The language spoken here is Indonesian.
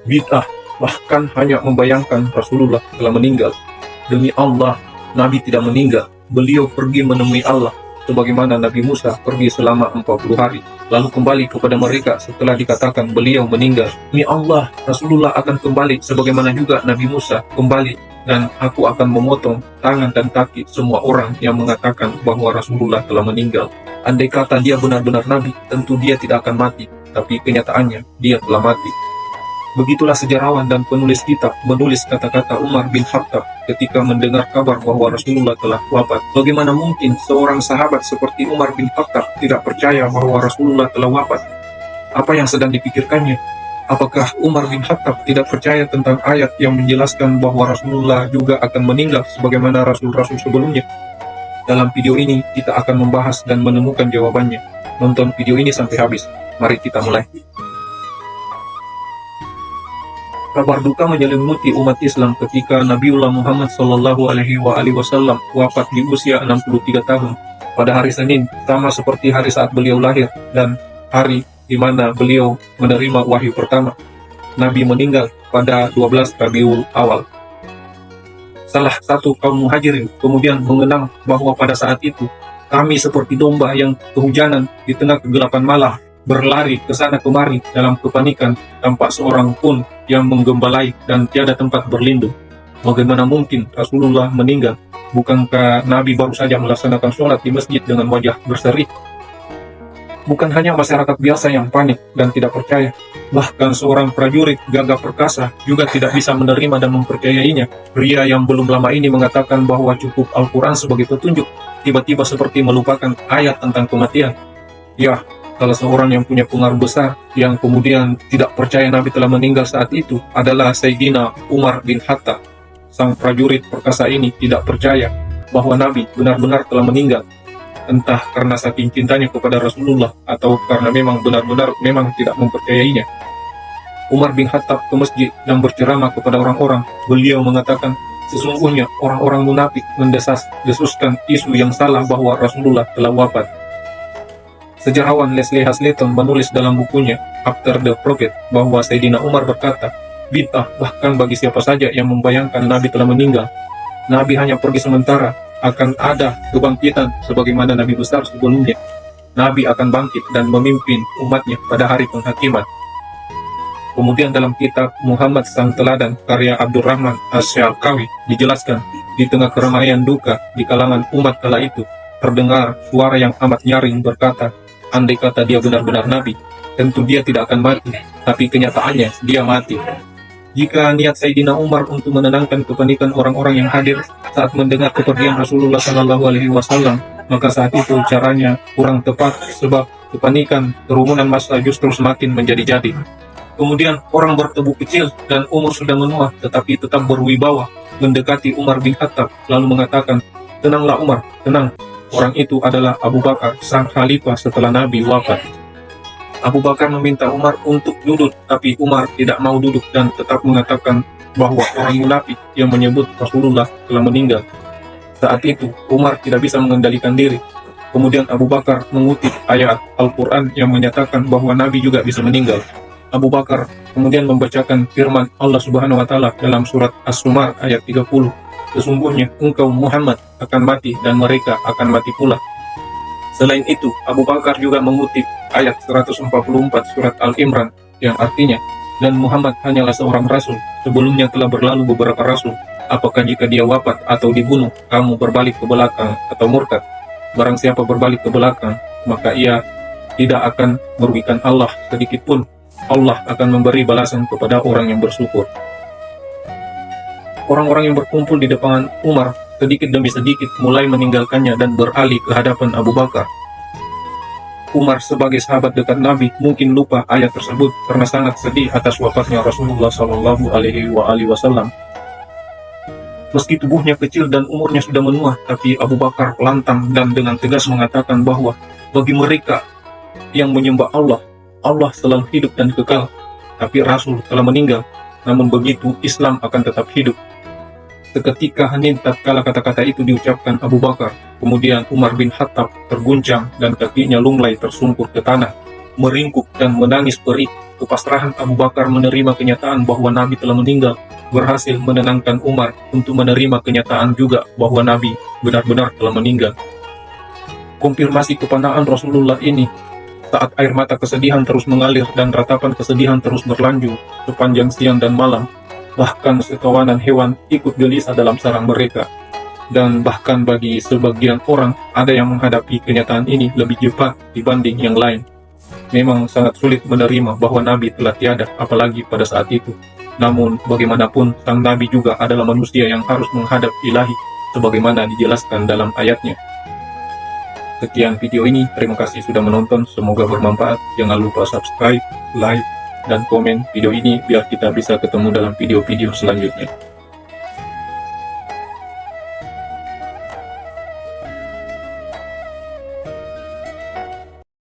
bid'ah, bahkan hanya membayangkan Rasulullah telah meninggal. Demi Allah, Nabi tidak meninggal. Beliau pergi menemui Allah, sebagaimana Nabi Musa pergi selama 40 hari, lalu kembali kepada mereka setelah dikatakan beliau meninggal. Demi Allah, Rasulullah akan kembali sebagaimana juga Nabi Musa kembali, dan aku akan memotong tangan dan kaki semua orang yang mengatakan bahwa Rasulullah telah meninggal. Andai kata dia benar-benar Nabi, tentu dia tidak akan mati, tapi kenyataannya dia telah mati. Begitulah sejarawan dan penulis kitab menulis kata-kata Umar bin Khattab ketika mendengar kabar bahwa Rasulullah telah wafat. Bagaimana mungkin seorang sahabat seperti Umar bin Khattab tidak percaya bahwa Rasulullah telah wafat? Apa yang sedang dipikirkannya? Apakah Umar bin Khattab tidak percaya tentang ayat yang menjelaskan bahwa Rasulullah juga akan meninggal sebagaimana rasul-rasul sebelumnya? Dalam video ini kita akan membahas dan menemukan jawabannya. Nonton video ini sampai habis. Mari kita mulai. Kabar duka menyelimuti umat Islam ketika Nabiullah Muhammad SAW wafat di usia 63 tahun pada hari Senin, sama seperti hari saat beliau lahir dan hari di mana beliau menerima wahyu pertama. Nabi meninggal pada 12 Rabiul Awal. Salah satu kaum muhajirin kemudian mengenang bahwa pada saat itu kami seperti domba yang kehujanan di tengah kegelapan malam, berlari ke sana kemari dalam kepanikan tanpa seorang pun yang menggembalai dan tiada tempat berlindung. Bagaimana mungkin Rasulullah meninggal? Bukankah Nabi baru saja melaksanakan sholat di masjid dengan wajah berseri? Bukan hanya masyarakat biasa yang panik dan tidak percaya, bahkan seorang prajurit gagah perkasa juga tidak bisa menerima dan mempercayainya. Pria yang belum lama ini mengatakan bahwa cukup Al-Quran sebagai petunjuk, tiba-tiba seperti melupakan ayat tentang kematian. Ya, salah seorang yang punya pengaruh besar yang kemudian tidak percaya Nabi telah meninggal saat itu adalah Sayyidina Umar bin Khattab. Sang prajurit perkasa ini tidak percaya bahwa Nabi benar-benar telah meninggal, entah karena saking cintanya kepada Rasulullah atau karena memang benar-benar tidak mempercayainya. Umar bin Khattab ke masjid dan berceramah kepada orang-orang. Beliau mengatakan, sesungguhnya orang-orang munafik mendesas-desuskan isu yang salah bahwa Rasulullah telah wafat. Sejarawan Leslie Hasleton menulis dalam bukunya After the Prophet bahwa Sayyidina Umar berkata, bid'ah bahkan bagi siapa saja yang membayangkan Nabi telah meninggal. Nabi hanya pergi sementara, akan ada kebangkitan sebagaimana Nabi besar sebelumnya. Nabi akan bangkit dan memimpin umatnya pada hari penghakiman. Kemudian dalam kitab Muhammad Sang Teladan karya Abdurrahman Asy-Syalkawi dijelaskan, di tengah keramaian duka di kalangan umat kala itu, terdengar suara yang amat nyaring berkata, andai kata dia benar-benar Nabi, tentu dia tidak akan mati, tapi kenyataannya dia mati. Jika niat Sayyidina Umar untuk menenangkan kepanikan orang-orang yang hadir saat mendengar kepergian Rasulullah SAW, maka saat itu caranya kurang tepat sebab kepanikan kerumunan massa justru semakin menjadi-jadi. Kemudian orang bertubuh kecil dan umur sudah menua tetapi tetap berwibawa mendekati Umar bin Khattab lalu mengatakan, tenanglah Umar, tenang. Orang itu adalah Abu Bakar, sang khalifah setelah Nabi wafat. Abu Bakar meminta Umar untuk duduk, tapi Umar tidak mau duduk dan tetap mengatakan bahwa orang munafik yang menyebut Rasulullah telah meninggal. Saat itu, Umar tidak bisa mengendalikan diri. Kemudian Abu Bakar mengutip ayat Al-Quran yang menyatakan bahwa Nabi juga bisa meninggal. Abu Bakar kemudian membacakan firman Allah Subhanahu wa Ta'ala dalam surat As-Zumar ayat 30. Sesungguhnya engkau Muhammad akan mati dan mereka akan mati pula. Selain itu, Abu Bakar juga mengutip ayat 144 surat Al-Imran yang artinya, dan Muhammad hanyalah seorang rasul, sebelumnya telah berlalu beberapa rasul. Apakah jika dia wafat atau dibunuh, kamu berbalik ke belakang atau murtad? Barang siapa berbalik ke belakang, maka ia tidak akan merugikan Allah sedikit pun. Allah akan memberi balasan kepada orang yang bersyukur. Orang-orang yang berkumpul di depan Umar sedikit demi sedikit mulai meninggalkannya dan beralih ke hadapan Abu Bakar. Umar sebagai sahabat dekat Nabi mungkin lupa ayat tersebut karena sangat sedih atas wafatnya Rasulullah SAW. Meski tubuhnya kecil dan umurnya sudah menua, tapi Abu Bakar lantang dan dengan tegas mengatakan bahwa bagi mereka yang menyembah Allah, Allah selalu hidup dan kekal, tapi Rasul telah meninggal. Namun begitu, Islam akan tetap hidup. Seketika hening tatkala kata-kata itu diucapkan Abu Bakar. Kemudian Umar bin Khattab terguncang dan kakinya lunglai tersungkur ke tanah, meringkuk dan menangis perih. Kepasrahan Abu Bakar menerima kenyataan bahwa Nabi telah meninggal berhasil menenangkan Umar untuk menerima kenyataan juga bahwa Nabi benar-benar telah meninggal. Konfirmasi kepanaan Rasulullah ini saat air mata kesedihan terus mengalir dan ratapan kesedihan terus berlanjut sepanjang siang dan malam. Bahkan sekawanan hewan ikut gelisah dalam sarang mereka. Dan bahkan bagi sebagian orang ada yang menghadapi kenyataan ini lebih cepat dibanding yang lain. Memang sangat sulit menerima bahwa Nabi telah tiada, apalagi pada saat itu. Namun, bagaimanapun, sang Nabi juga adalah manusia yang harus menghadap Ilahi, sebagaimana dijelaskan dalam ayatnya. Sekian video ini, terima kasih sudah menonton, semoga bermanfaat. Jangan lupa subscribe, like, dan komen video ini biar kita bisa ketemu dalam video-video selanjutnya.